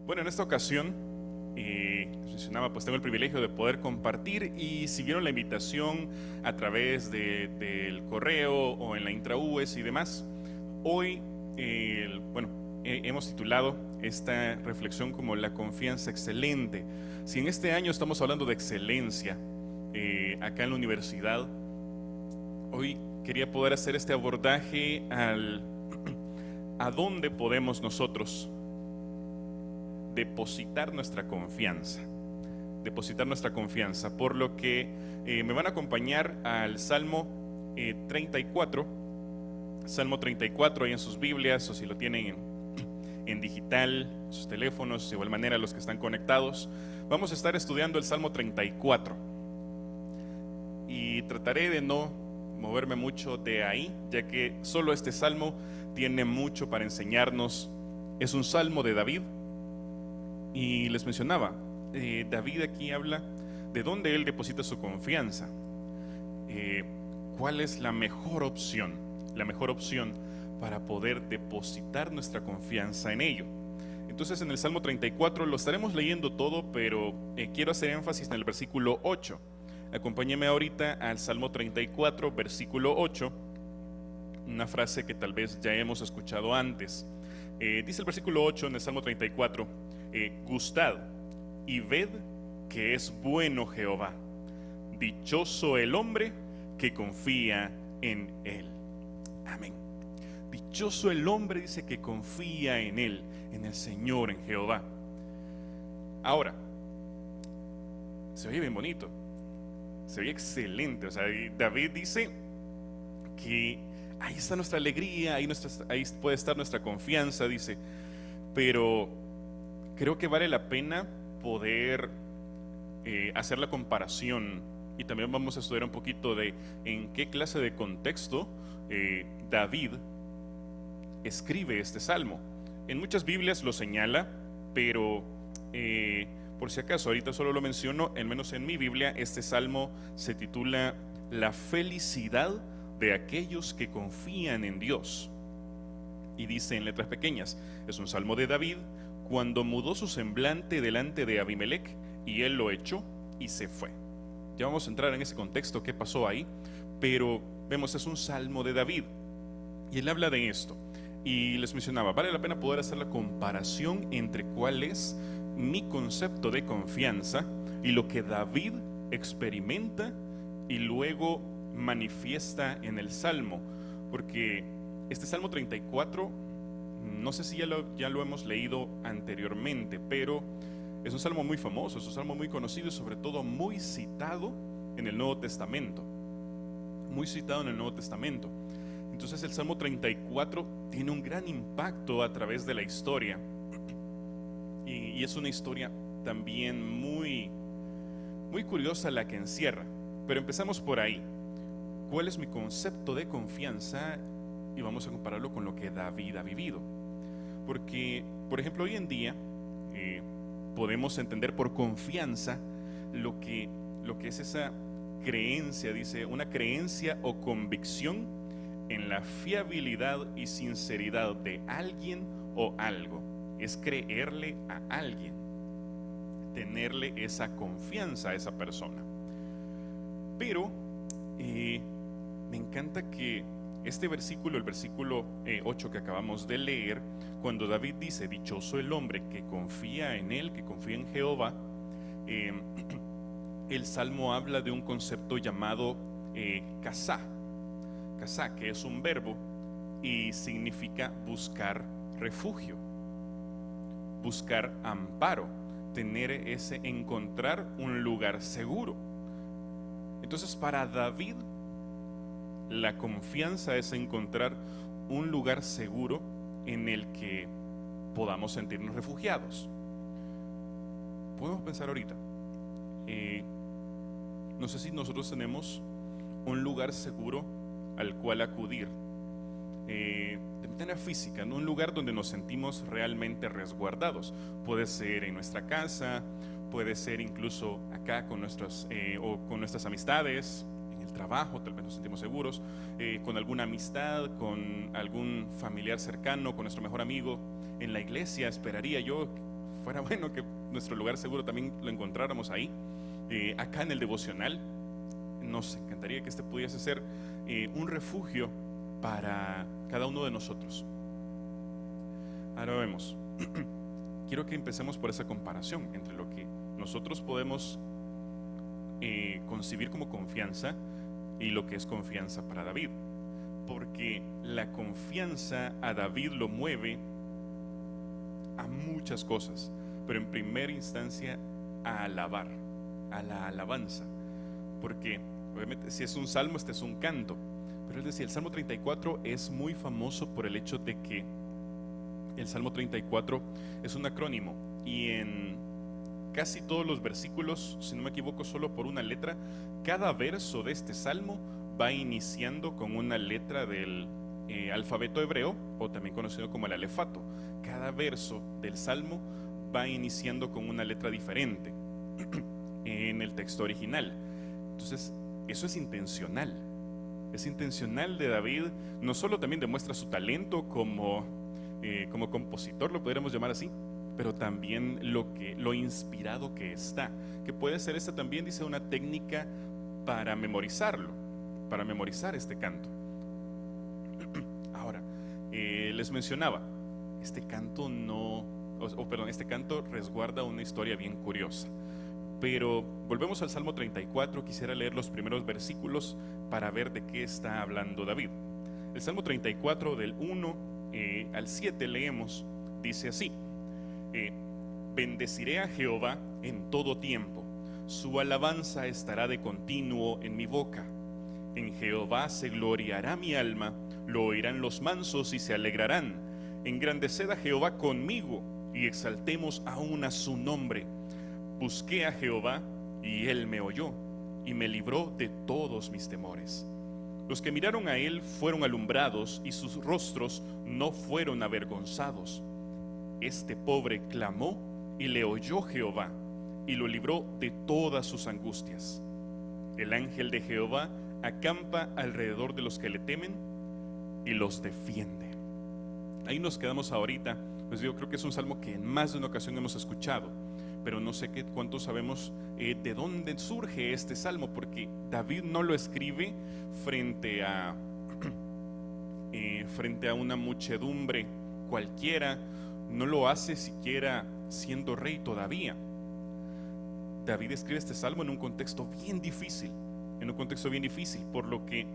Bueno, en esta ocasión, les mencionaba, pues tengo el privilegio de poder compartir, y si vieron la invitación a través del correo o en la intraúes y demás, hoy, hemos titulado esta reflexión como la confianza excelente. Si en este año estamos hablando de excelencia acá en la universidad, hoy quería poder hacer este abordaje a dónde podemos nosotros depositar nuestra confianza. Depositar nuestra confianza. Por lo que me van a acompañar al Salmo 34. Salmo 34 ahí en sus Biblias, o si lo tienen en digital, en sus teléfonos, de igual manera los que están conectados. Vamos a estar estudiando el Salmo 34. Y trataré de no moverme mucho de ahí, ya que solo este salmo tiene mucho para enseñarnos. Es un salmo de David. Y les mencionaba, David aquí habla de dónde él deposita su confianza. ¿Cuál es la mejor opción? La mejor opción para poder depositar nuestra confianza en ello. Entonces en el Salmo 34 lo estaremos leyendo todo, pero quiero hacer énfasis en el versículo 8. Acompáñeme ahorita al Salmo 34, versículo 8, una frase que tal vez ya hemos escuchado antes. Dice el versículo 8 en el Salmo 34, gustad y ved que es bueno Jehová, dichoso el hombre que confía en él. Amén. Dichoso el hombre, dice, que confía en él, en el Señor, en Jehová. Ahora, se oye bien bonito, se oye excelente. O sea, David dice que ahí está nuestra alegría, ahí puede estar nuestra confianza, dice. Pero creo que vale la pena poder hacer la comparación, y también vamos a estudiar un poquito de en qué clase de contexto David escribe este salmo. En muchas Biblias lo señala, pero por si acaso, ahorita solo lo menciono. Al menos en mi Biblia, este salmo se titula La felicidad de aquellos que confían en Dios. Y dice en letras pequeñas, es un salmo de David cuando mudó su semblante delante de Abimelech, y él lo echó y se fue. Ya vamos a entrar en ese contexto, qué pasó ahí, pero vemos, es un salmo de David, y él habla de esto. Y les mencionaba, vale la pena poder hacer la comparación entre cuál es mi concepto de confianza y lo que David experimenta y luego manifiesta en el salmo. Porque este Salmo 34, no sé si ya lo hemos leído anteriormente, pero es un salmo muy famoso, es un salmo muy conocido y sobre todo muy citado en el Nuevo Testamento. Muy citado en el Nuevo Testamento. Entonces el Salmo 34 tiene un gran impacto a través de la historia. Y es una historia también muy, muy curiosa la que encierra. Pero empezamos por ahí. ¿Cuál es mi concepto de confianza? Y vamos a compararlo con lo que David ha vivido. Porque, por ejemplo, hoy en día podemos entender por confianza lo que es esa creencia, dice, una creencia o convicción en la fiabilidad y sinceridad de alguien o algo. Es creerle a alguien, tenerle esa confianza a esa persona. Pero me encanta que este versículo, el versículo 8 que acabamos de leer, cuando David dice, dichoso el hombre que confía en él, que confía en Jehová, el Salmo habla de un concepto llamado casá. Casá, que es un verbo y significa buscar refugio, buscar amparo, encontrar un lugar seguro. Entonces, para David, la confianza es encontrar un lugar seguro en el que podamos sentirnos refugiados. Podemos pensar ahorita, no sé si nosotros tenemos un lugar seguro al cual acudir, de manera física, ¿no? Un lugar donde nos sentimos realmente resguardados. Puede ser en nuestra casa, puede ser incluso acá con nuestras amistades, en el trabajo, tal vez nos sentimos seguros, con alguna amistad, con algún familiar cercano, con nuestro mejor amigo. En la iglesia, esperaría yo, fuera bueno que nuestro lugar seguro también lo encontráramos ahí, acá en el devocional. Nos encantaría que este pudiese ser un refugio para cada uno de nosotros. Ahora vemos, quiero que empecemos por esa comparación entre lo que nosotros podemos concebir como confianza y lo que es confianza para David, porque la confianza a David lo mueve a muchas cosas, pero en primera instancia a alabar, a la alabanza, porque obviamente si es un salmo, este es un canto, pero él decía, el Salmo 34 es muy famoso por el hecho de que el Salmo 34 es un acrónimo, y en casi todos los versículos, si no me equivoco, solo por una letra, cada verso de este salmo va iniciando con una letra del alfabeto hebreo, o también conocido como el alefato. Cada verso del salmo va iniciando con una letra diferente en el texto original. Entonces, eso es intencional. Es intencional de David. No solo también demuestra su talento como compositor, lo podríamos llamar así, pero también lo inspirado que está. Que puede ser esta también, dice, una técnica para memorizarlo, para memorizar este canto. Ahora, les mencionaba, este canto este canto resguarda una historia bien curiosa. Pero volvemos al Salmo 34, quisiera leer los primeros versículos para ver de qué está hablando David. El Salmo 34 del 1 al 7 leemos, dice así: bendeciré a Jehová en todo tiempo, su alabanza estará de continuo en mi boca. En Jehová se gloriará mi alma, lo oirán los mansos y se alegrarán. Engrandeced a Jehová conmigo y exaltemos aún a su nombre. Busqué a Jehová y él me oyó y me libró de todos mis temores. Los que miraron a él fueron alumbrados y sus rostros no fueron avergonzados. Este pobre clamó y le oyó Jehová y lo libró de todas sus angustias. El ángel de Jehová acampa alrededor de los que le temen y los defiende. Ahí nos quedamos ahorita. Pues yo creo que es un salmo que en más de una ocasión hemos escuchado, pero no sé cuánto sabemos de dónde surge este salmo, porque David no lo escribe frente a una muchedumbre cualquiera, no lo hace siquiera siendo rey todavía. David escribe este salmo en un contexto bien difícil, por lo que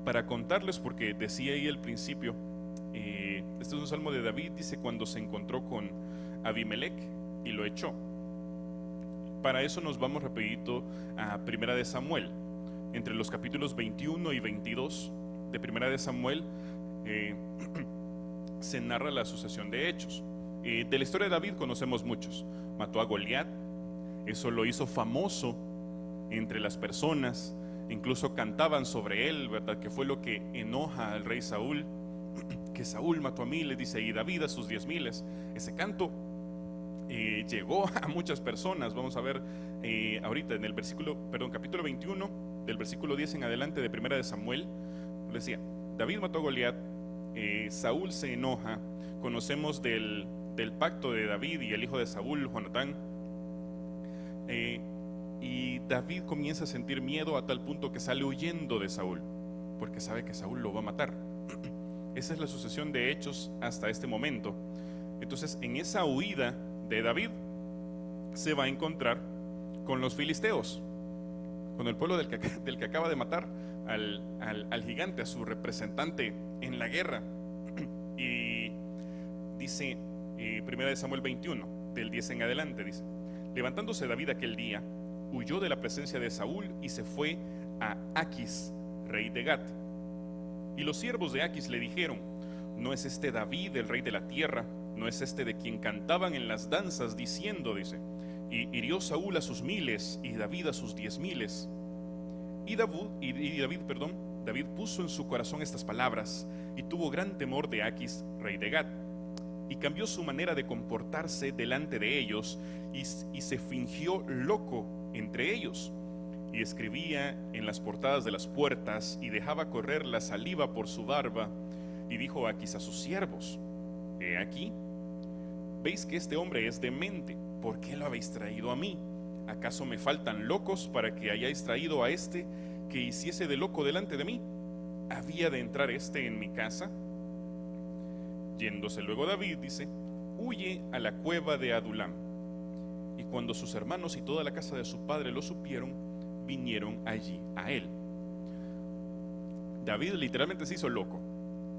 para contarles, porque decía ahí al principio, este es un salmo de David, dice, cuando se encontró con Abimelech y lo echó. Para eso nos vamos rapidito a Primera de Samuel. Entre los capítulos 21 y 22 de Primera de Samuel se narra la sucesión de hechos. De la historia de David conocemos muchos. Mató a Goliat, eso lo hizo famoso entre las personas, incluso cantaban sobre él, ¿verdad? Que fue lo que enoja al rey Saúl, que Saúl mató a miles, dice, y David a sus 10,000. Ese canto llegó a muchas personas. Vamos a ver ahorita en el capítulo 21, del versículo 10 en adelante de Primera de Samuel. Decía, David mató a Goliat, Saúl se enoja, conocemos del pacto de David y el hijo de Saúl, Jonatán, y David comienza a sentir miedo a tal punto que sale huyendo de Saúl, porque sabe que Saúl lo va a matar. Esa es la sucesión de hechos hasta este momento. Entonces, en esa huida de David se va a encontrar con los filisteos, con el pueblo del que acaba de matar al gigante, a su representante en la guerra. Y dice Primera de Samuel 21, del 10 en adelante, dice: levantándose David aquel día, huyó de la presencia de Saúl y se fue a Aquis, rey de Gat. Y los siervos de Aquis le dijeron: ¿no es este David el rey de la tierra? ¿No es este de quien cantaban en las danzas diciendo, dice, y hirió Saúl a sus 1000 y David a sus 10,000? David puso en su corazón estas palabras y tuvo gran temor de Aquis, rey de Gat, y cambió su manera de comportarse delante de ellos y se fingió loco entre ellos, y escribía en las portadas de las puertas y dejaba correr la saliva por su barba, y dijo Aquis a sus siervos: he aquí, veis que este hombre es demente. ¿Por qué lo habéis traído a mí? ¿Acaso me faltan locos para que hayáis traído a este que hiciese de loco delante de mí? ¿Había de entrar este en mi casa? Yéndose luego David, dice, huye a la cueva de Adulam. Y cuando sus hermanos y toda la casa de su padre lo supieron, vinieron allí a él. David literalmente se hizo loco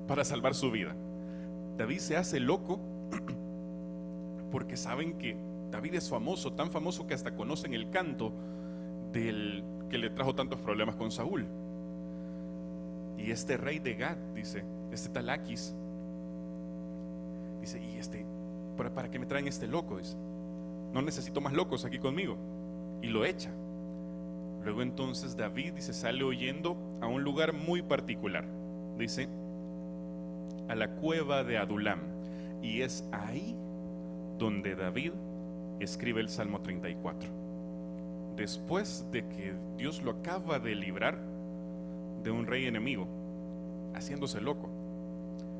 para salvar su vida. David se hace loco porque saben que David es famoso, tan famoso que hasta conocen el canto del que le trajo tantos problemas con Saúl. Y este rey de Gad, dice, este tal Aquis, dice, ¿para qué me traen este loco? Dice, no necesito más locos aquí conmigo. Y lo echa. Luego entonces David, dice, sale huyendo a un lugar muy particular. Dice, a la cueva de Adulam. Y es ahí donde David escribe el Salmo 34. Después de que Dios lo acaba de librar de un rey enemigo, haciéndose loco.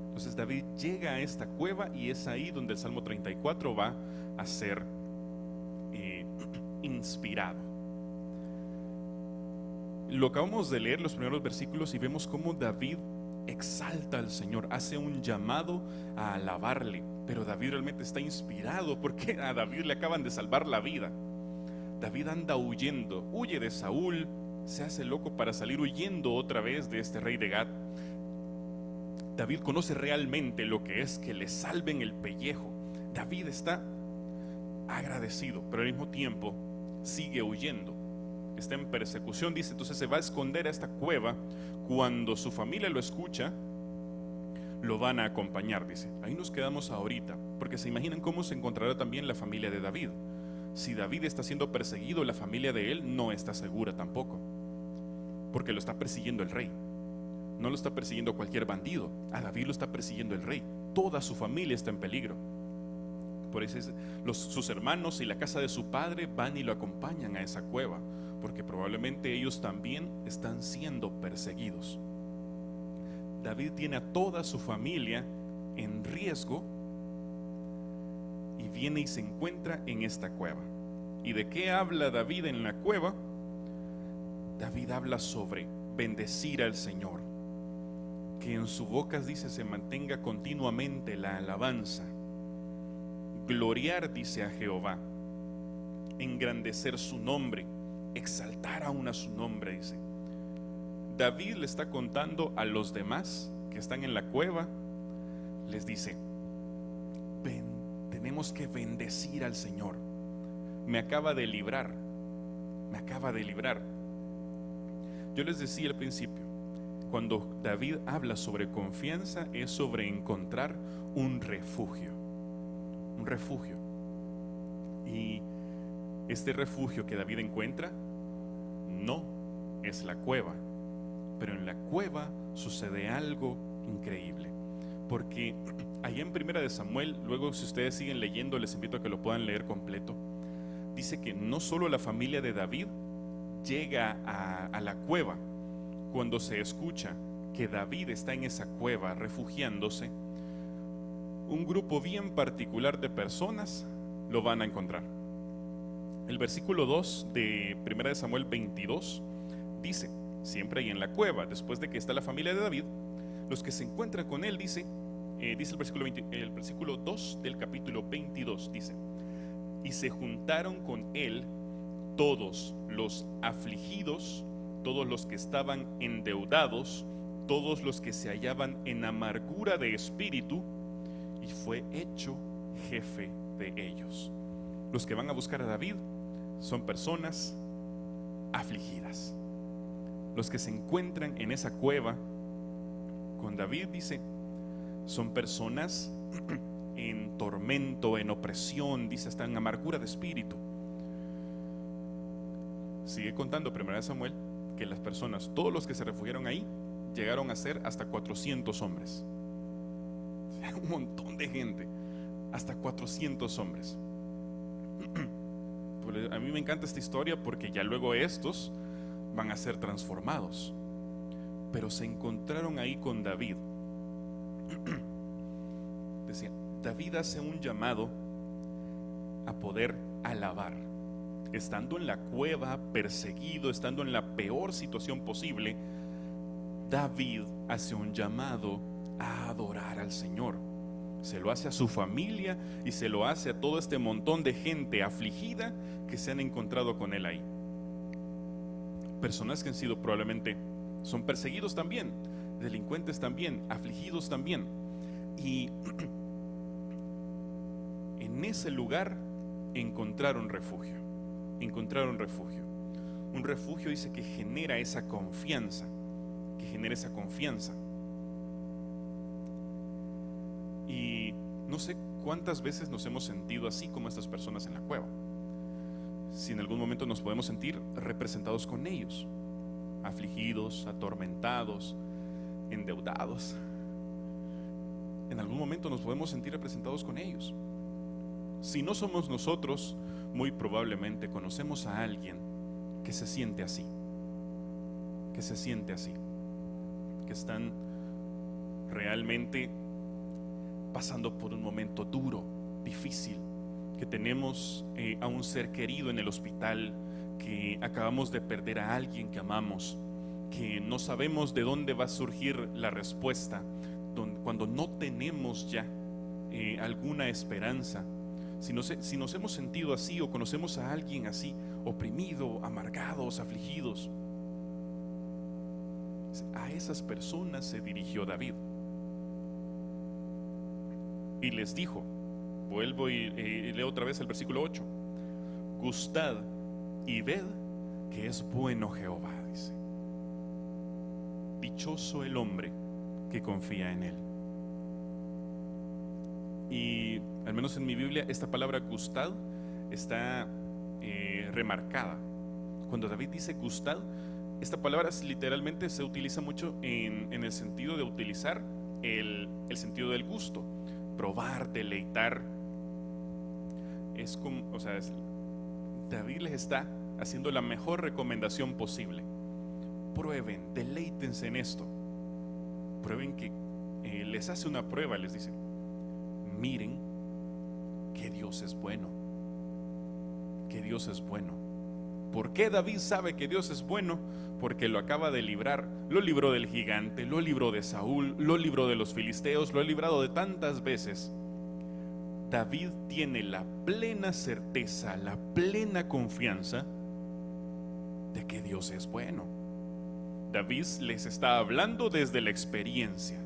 Entonces David llega a esta cueva y es ahí donde el Salmo 34 va a ser inspirado. Lo acabamos de leer los primeros versículos y vemos cómo David exalta al Señor, hace un llamado a alabarle, pero David realmente está inspirado porque a David le acaban de salvar la vida. David anda huyendo, huye de Saúl, se hace loco para salir huyendo otra vez de este rey de Gad. David conoce realmente lo que es que le salven el pellejo. David está agradecido, pero al mismo tiempo sigue huyendo. Está en persecución, dice, entonces se va a esconder a esta cueva. Cuando su familia lo escucha, lo van a acompañar, dice. Ahí nos quedamos ahorita, porque se imaginan cómo se encontrará también la familia de David. Si David está siendo perseguido, la familia de él no está segura tampoco, porque lo está persiguiendo el rey. No lo está persiguiendo cualquier bandido, a David lo está persiguiendo el rey. Toda su familia está en peligro. Por eso sus hermanos y la casa de su padre van y lo acompañan a esa cueva, porque probablemente ellos también están siendo perseguidos. David tiene a toda su familia en riesgo y viene y se encuentra en esta cueva. ¿Y de qué habla David en la cueva? David habla sobre bendecir al Señor, que en su boca, dice, se mantenga continuamente la alabanza. Gloriar, dice, a Jehová, engrandecer su nombre, exaltar aún a su nombre, dice. David le está contando a los demás que están en la cueva, les dice, tenemos que bendecir al Señor. Me acaba de librar, me acaba de librar. Yo les decía al principio, cuando David habla sobre confianza, es sobre encontrar un refugio. Un refugio. Y este refugio que David encuentra no es la cueva, pero en la cueva sucede algo increíble, porque allá en Primera de Samuel, luego si ustedes siguen leyendo, les invito a que lo puedan leer completo. Dice que no solo la familia de David llega a la cueva. Cuando se escucha que David está en esa cueva refugiándose, un grupo bien particular de personas lo van a encontrar. El versículo 2 de 1 Samuel 22 dice, siempre ahí en la cueva, después de que está la familia de David, los que se encuentran con él, dice el versículo 2 del capítulo 22, dice, y se juntaron con él todos los afligidos, todos los que estaban endeudados, todos los que se hallaban en amargura de espíritu, y fue hecho jefe de ellos. Los que van a buscar a David son personas afligidas. Los que se encuentran en esa cueva con David, dice, son personas en tormento, en opresión, dice, están en amargura de espíritu. Sigue contando 1 Samuel que las personas, todos los que se refugiaron ahí, llegaron a ser hasta 400 hombres. Un montón de gente, hasta 400 hombres. A mí me encanta esta historia porque ya luego estos van a ser transformados, pero se encontraron ahí con David. Decía, David hace un llamado a poder alabar. Estando en la cueva, perseguido, estando en la peor situación posible, David hace un llamado a adorar al Señor. Se lo hace a su familia y se lo hace a todo este montón de gente afligida que se han encontrado con él ahí. Personas que han sido probablemente, son perseguidos también, delincuentes también, afligidos también. Y en ese lugar encontraron refugio. Encontraron refugio. Un refugio, dice, que genera esa confianza. Y no sé cuántas veces nos hemos sentido así como estas personas en la cueva. Si en algún momento nos podemos sentir representados con ellos, afligidos, atormentados, endeudados. En algún momento nos podemos sentir representados con ellos. Si no somos nosotros, muy probablemente conocemos a alguien que se siente así, que están realmente pasando por un momento duro, difícil, que tenemos a un ser querido en el hospital, que acabamos de perder a alguien que amamos, que no sabemos de dónde va a surgir la respuesta, cuando no tenemos ya alguna esperanza. Si nos hemos sentido así o conocemos a alguien así, oprimido, amargados, afligidos, a esas personas se dirigió David y les dijo, vuelvo y leo otra vez el versículo 8: gustad y ved que es bueno Jehová, dice. Dichoso el hombre que confía en él. Y al menos en mi Biblia esta palabra gustad está remarcada. Cuando David dice gustad, esta palabra literalmente se utiliza mucho en el sentido de utilizar el sentido del gusto, probar, deleitar. Es como, David les está haciendo la mejor recomendación posible. Prueben, deleítense en esto. Prueben que les hace una prueba, les dice: miren que Dios es bueno. Que Dios es bueno. ¿Por qué David sabe que Dios es bueno? Porque lo acaba de librar. Lo libró del gigante, lo libró de Saúl, lo libró de los filisteos, lo ha librado de tantas veces. David tiene la plena certeza, la plena confianza de que Dios es bueno. David les está hablando desde la experiencia.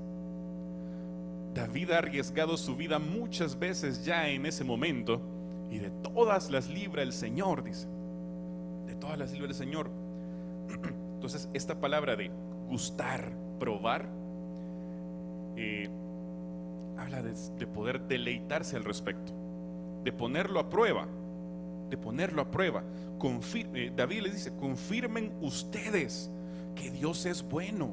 David ha arriesgado su vida muchas veces ya en ese momento, y de todas las libra el Señor, dice. De todas las libra el Señor. Entonces esta palabra de gustar, probar, habla de poder deleitarse al respecto, de ponerlo a prueba, David les dice: confirmen ustedes que Dios es bueno,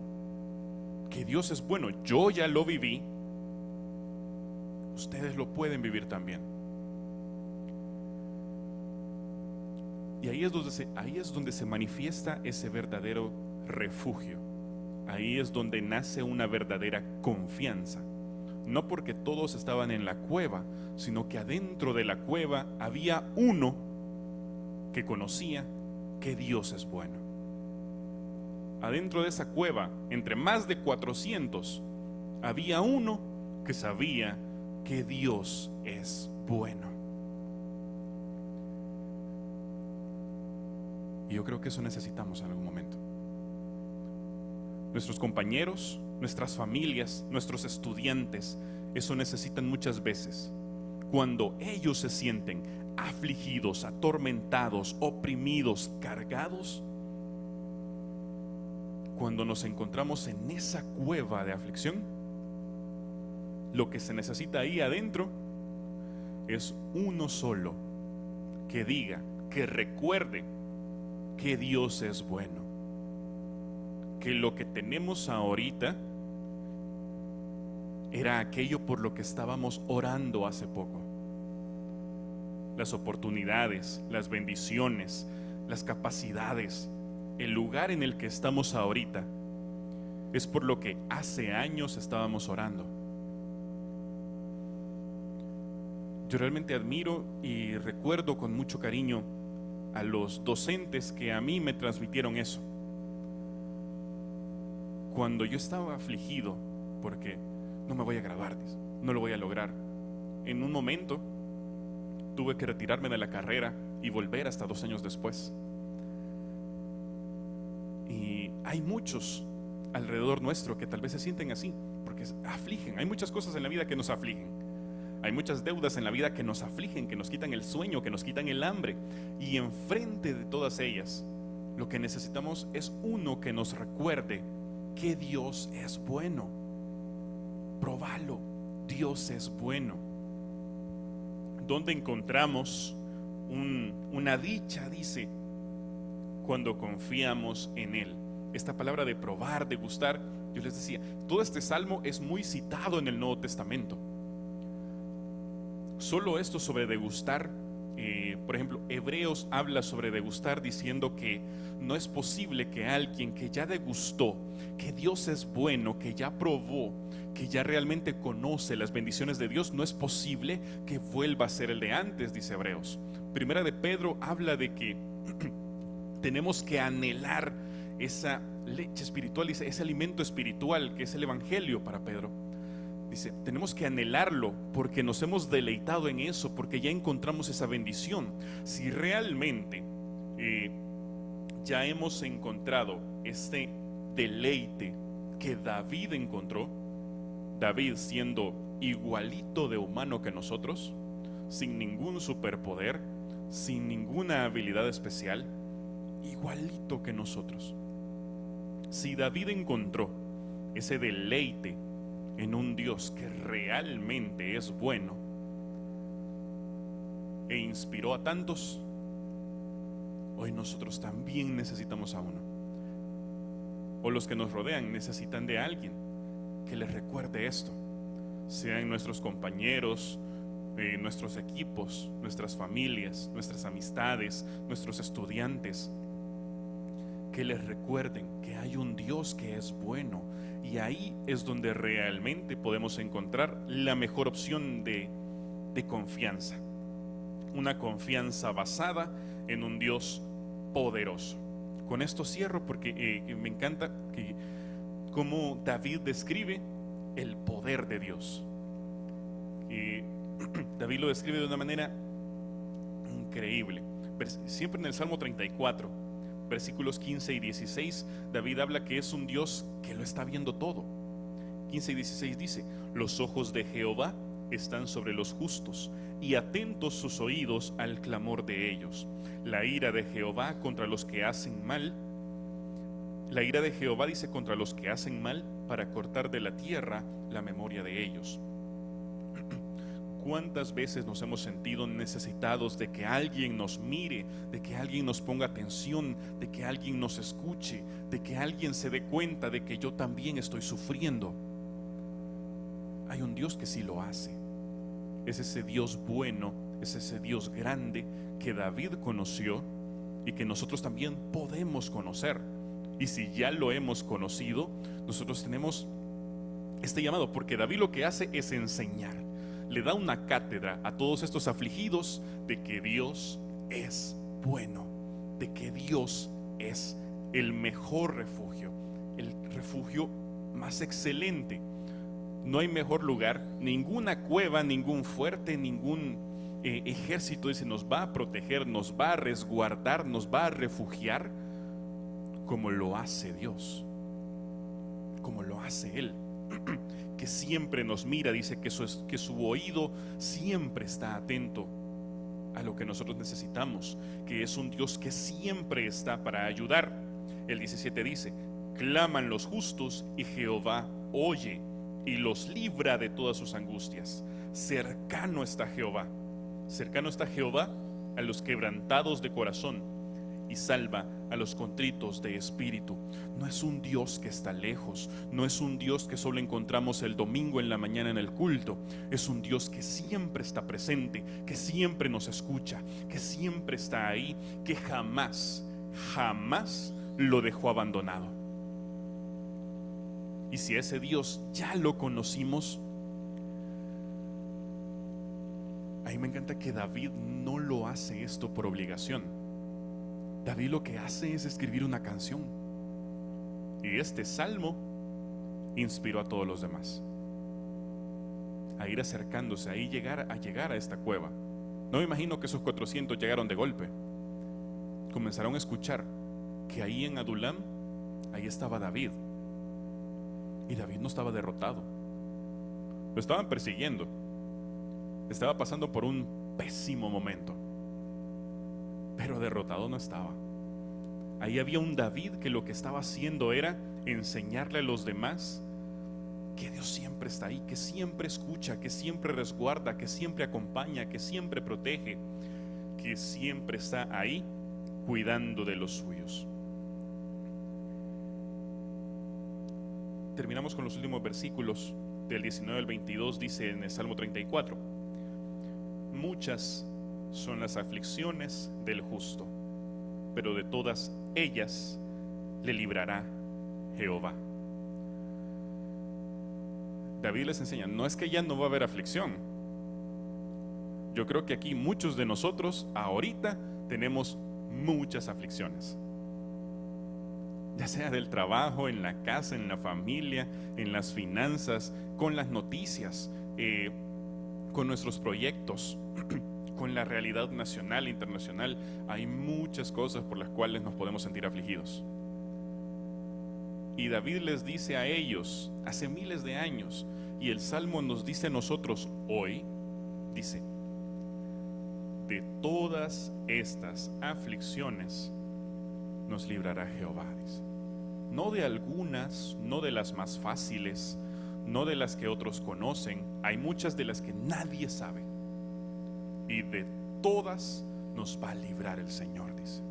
que Dios es bueno. Yo ya lo viví, ustedes lo pueden vivir también. Y ahí es donde se manifiesta ese verdadero refugio. Ahí es donde nace una verdadera confianza. No porque todos estaban en la cueva, sino que adentro de la cueva había uno que conocía que Dios es bueno. Adentro de esa cueva, entre más de 400, había uno que sabía que Dios es bueno. Y yo creo que eso necesitamos en algún momento. Nuestros compañeros, nuestras familias, nuestros estudiantes, eso necesitan muchas veces. Cuando ellos se sienten afligidos, atormentados, oprimidos, cargados, cuando nos encontramos en esa cueva de aflicción, lo que se necesita ahí adentro es uno solo que diga, que recuerde que Dios es bueno, que lo que tenemos ahorita era aquello por lo que estábamos orando hace poco. Las oportunidades, las bendiciones, las capacidades, el lugar en el que estamos ahorita es por lo que hace años estábamos orando. Yo realmente admiro y recuerdo con mucho cariño a los docentes que a mí me transmitieron eso. Cuando yo estaba afligido porque no me voy a graduar, no lo voy a lograr, en un momento tuve que retirarme de la carrera y volver hasta 2 años después. Y hay muchos alrededor nuestro que tal vez se sienten así, porque afligen. Hay muchas cosas en la vida que nos afligen. Hay muchas deudas en la vida que nos afligen, que nos quitan el sueño, que nos quitan el hambre. Y enfrente de todas ellas, lo que necesitamos es uno que nos recuerde que Dios es bueno. Probalo, Dios es bueno. ¿Dónde encontramos una dicha? Dice, cuando confiamos en Él. Esta palabra de probar, de gustar, yo les decía, todo este salmo es muy citado en el Nuevo Testamento. Solo esto sobre degustar, por ejemplo, Hebreos habla sobre degustar diciendo que no es posible que alguien que ya degustó, que Dios es bueno, que ya probó, que ya realmente conoce las bendiciones de Dios, no es posible que vuelva a ser el de antes, dice Hebreos. Primera de Pedro habla de que tenemos que anhelar esa leche espiritual, ese alimento espiritual que es el Evangelio para Pedro. Dice, tenemos que anhelarlo porque nos hemos deleitado en eso, porque ya encontramos esa bendición. Si realmente ya hemos encontrado este deleite que David encontró, David siendo igualito de humano que nosotros, sin ningún superpoder, sin ninguna habilidad especial, igualito que nosotros. Si David encontró ese deleite en un Dios que realmente es bueno e inspiró a tantos, hoy nosotros también necesitamos a uno, o los que nos rodean necesitan de alguien que les recuerde esto, sean nuestros compañeros, nuestros equipos, nuestras familias, nuestras amistades, nuestros estudiantes, que les recuerden que hay un Dios que es bueno. Y ahí es donde realmente podemos encontrar la mejor opción de confianza. Una confianza basada en un Dios poderoso. Con esto cierro porque me encanta cómo David describe el poder de Dios. David lo describe de una manera increíble. Siempre en el Salmo 34, versículos 15 y 16, David habla que es un Dios que lo está viendo todo. 15 y 16 dice, los ojos de Jehová están sobre los justos y atentos sus oídos al clamor de ellos. La ira de Jehová contra los que hacen mal. La ira de Jehová, dice, contra los que hacen mal, para cortar de la tierra la memoria de ellos. ¿Cuántas veces nos hemos sentido necesitados de que alguien nos mire, de que alguien nos ponga atención, de que alguien nos escuche, de que alguien se dé cuenta de que yo también estoy sufriendo? Hay un Dios que sí lo hace. Es ese Dios bueno, es ese Dios grande que David conoció y que nosotros también podemos conocer. Y si ya lo hemos conocido, nosotros tenemos este llamado, porque David lo que hace es enseñar. Le da una cátedra a todos estos afligidos de que Dios es bueno, de que Dios es el mejor refugio, el refugio más excelente. No hay mejor lugar, ninguna cueva, ningún fuerte, ningún ejército dice nos va a proteger, nos va a resguardar, nos va a refugiar como lo hace Dios, como lo hace Él. Que siempre nos mira, dice que su oído siempre está atento a lo que nosotros necesitamos, que es un Dios que siempre está para ayudar. El 17 dice, claman los justos y Jehová oye y los libra de todas sus angustias. Cercano está Jehová a los quebrantados de corazón y salva a los contritos de espíritu. No es un Dios que está lejos, no es un Dios que solo encontramos el domingo en la mañana en el culto. Es un Dios que siempre está presente, que siempre nos escucha, que siempre está ahí, que jamás lo dejó abandonado. Y si ese Dios ya lo conocimos, A mí me encanta que David no lo hace esto por obligación. David lo que hace es escribir una canción. Y este salmo inspiró a todos los demás a ir acercándose, a llegar a esta cueva. No me imagino que esos 400 llegaron de golpe. Comenzaron a escuchar que ahí en Adulam, ahí estaba David. Y David no estaba derrotado. Lo estaban persiguiendo. Estaba pasando por un pésimo momento. Pero derrotado no estaba. Ahí había un David que lo que estaba haciendo era enseñarle a los demás que Dios siempre está ahí, que siempre escucha, que siempre resguarda, que siempre acompaña, que siempre protege, que siempre está ahí cuidando de los suyos. Terminamos con los últimos versículos del 19 al 22. Dice en el Salmo 34: muchas son las aflicciones del justo, pero de todas ellas le librará Jehová. David les enseña, no es que ya no va a haber aflicción. Yo creo que aquí muchos de nosotros ahorita tenemos muchas aflicciones, ya sea del trabajo, en la casa, en la familia, en las finanzas, con las noticias, con nuestros proyectos, con la realidad nacional e internacional. Hay muchas cosas por las cuales nos podemos sentir afligidos. Y David les dice a ellos hace miles de años, y el Salmo nos dice a nosotros hoy, dice: de todas estas aflicciones nos librará Jehová. Dice. No de algunas, no de las más fáciles, no de las que otros conocen. Hay muchas de las que nadie sabe. Y de todas nos va a librar el Señor, dice.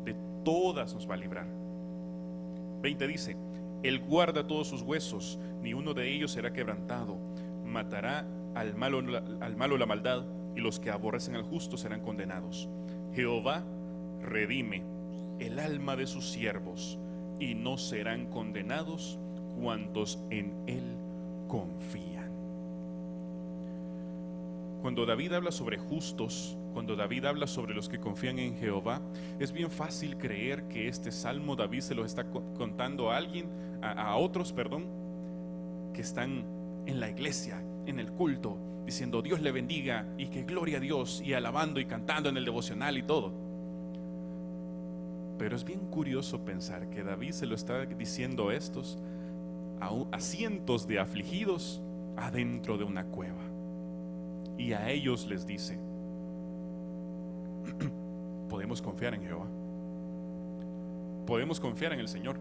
De todas nos va a librar. 20 dice: Él guarda todos sus huesos, ni uno de ellos será quebrantado. Matará al malo la maldad, y los que aborrecen al justo serán condenados. Jehová redime el alma de sus siervos, y no serán condenados cuantos en Él confían. Cuando David habla sobre justos, cuando David habla sobre los que confían en Jehová, es bien fácil creer que este salmo David se lo está contando a alguien, a otros, que están en la iglesia, en el culto, diciendo Dios le bendiga y que gloria a Dios, y alabando y cantando en el devocional y todo. Pero es bien curioso pensar que David se lo está diciendo a cientos de afligidos adentro de una cueva. Y a ellos les dice: podemos confiar en Jehová, podemos confiar en el Señor.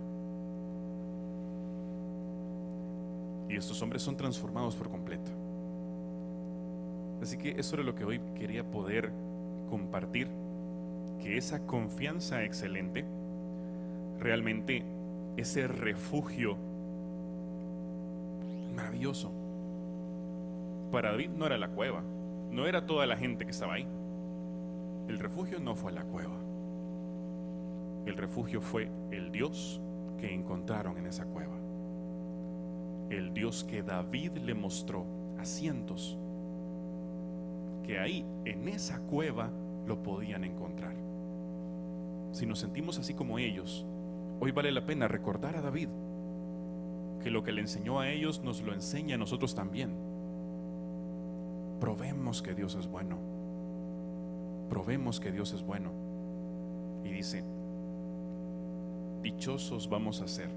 Y estos hombres son transformados por completo. Así que eso era lo que hoy quería poder compartir, que esa confianza excelente, realmente ese refugio maravilloso, para David no era la cueva, no era toda la gente que estaba ahí. El refugio no fue la cueva. El refugio fue el Dios que encontraron en esa cueva. El Dios que David le mostró a cientos, que ahí en esa cueva lo podían encontrar. Si nos sentimos así como ellos, hoy vale la pena recordar a David, que lo que le enseñó a ellos nos lo enseña a nosotros también. Probemos que Dios es bueno. Probemos que Dios es bueno. Y dice: dichosos vamos a ser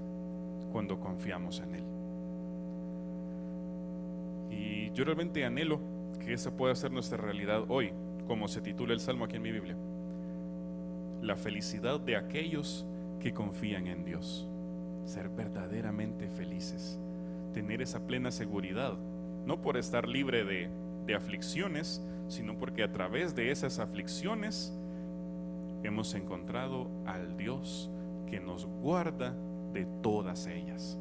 cuando confiamos en Él. Y yo realmente anhelo que esa pueda ser nuestra realidad hoy, como se titula el Salmo aquí en mi Biblia: la felicidad de aquellos que confían en Dios. Ser verdaderamente felices, tener esa plena seguridad, no por estar libre de aflicciones, sino porque a través de esas aflicciones hemos encontrado al Dios que nos guarda de todas ellas.